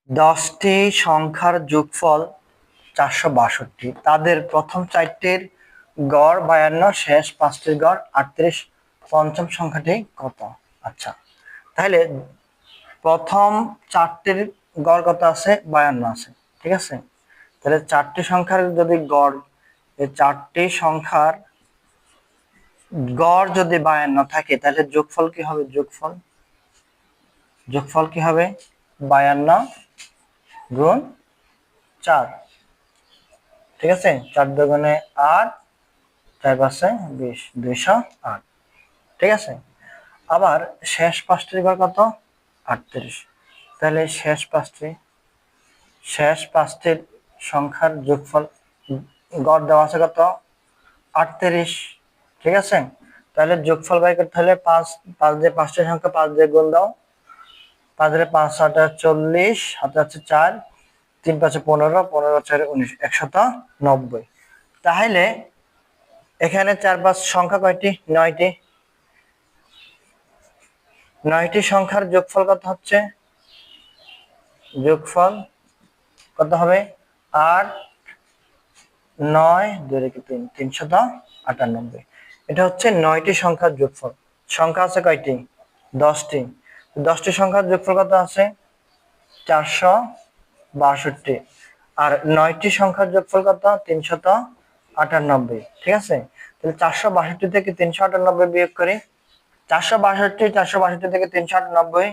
10টি সংখ্যার যোগফল 462, তাদের প্রথম 4টির গড় 52, শেষ 5টির গড় 38, পঞ্চম সংখ্যাটি কত? আচ্ছা, তাহলে প্রথম 4টির গড় কত আছে? 52 আছে, ঠিক আছে। তাহলে 4টি সংখ্যার যদি গড়, এই 4টি সংখ্যার গড় যদি 52 থাকে, তাহলে যোগফল কি হবে? যোগফল কি হবে? 52 গুণ 4, ঠিক আছে। 4 দুগুণে 8, 4 পাঁচে 20, 208, ঠিক আছে। আবার শেষ 5টির গড় কত? 38। তাহলে শেষ পাঁচটির সংখ্যার যোগফল গড় দেওয়া আছে কত? 38, ঠিক আছে। তাহলে যোগফল বাই করতে হলে 5 দিয়ে 5টি সংখ্যা 5 দিয়ে গুণ দাও। 5 দিয়ে 5 8 40, হাতে আছে 4, 3 5 15, 15 4 19, 190। তাহলে এখানে 4 5 সংখ্যা কয়টি? 9টি। 9টি সংখ্যার যোগফল কত হচ্ছে? যোগফল কত হবে? 8 9 2 রেখে 3, 398। এটা হচ্ছে 9টি সংখ্যার যোগফল। সংখ্যা আছে কয়টি? 10টি। 10টি সংখ্যার যোগফল কত আছে? 462। আর 9টি সংখ্যার যোগফল কত? 398, ঠিক আছে। তাহলে 462 থেকে 398 বিয়োগ করি। 462 থেকে 398,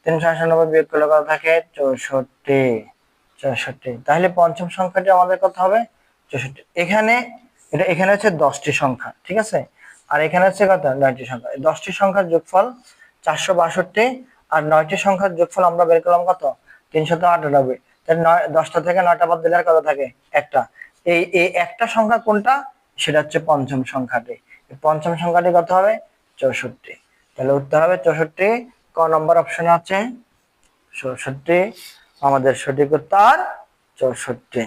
398 বিয়োগ করলে কত থাকে? 64। তাহলে পঞ্চম সংখ্যাটি আমাদের কত হবে? 64। এখানে হচ্ছে 10টি সংখ্যা, ঠিক আছে। আর এখানে হচ্ছে কত? 9টি সংখ্যা। 10টি সংখ্যার যোগফল 462, আর 9টি সংখ্যার যোগফল আমরা বের করলাম কত? 398। তাহলে 10টা থেকে 9টা বাদ দিলে আর কত থাকে? একটা। এই একটা সংখ্যা কোনটা? সেটা হচ্ছে পঞ্চম সংখ্যাটি। পঞ্চম সংখ্যাটি কত হবে? 64। তাহলে উত্তর হবে 64। ক নম্বর অপশনে আছে 64 আমাদের সঠিক উত্তর 64।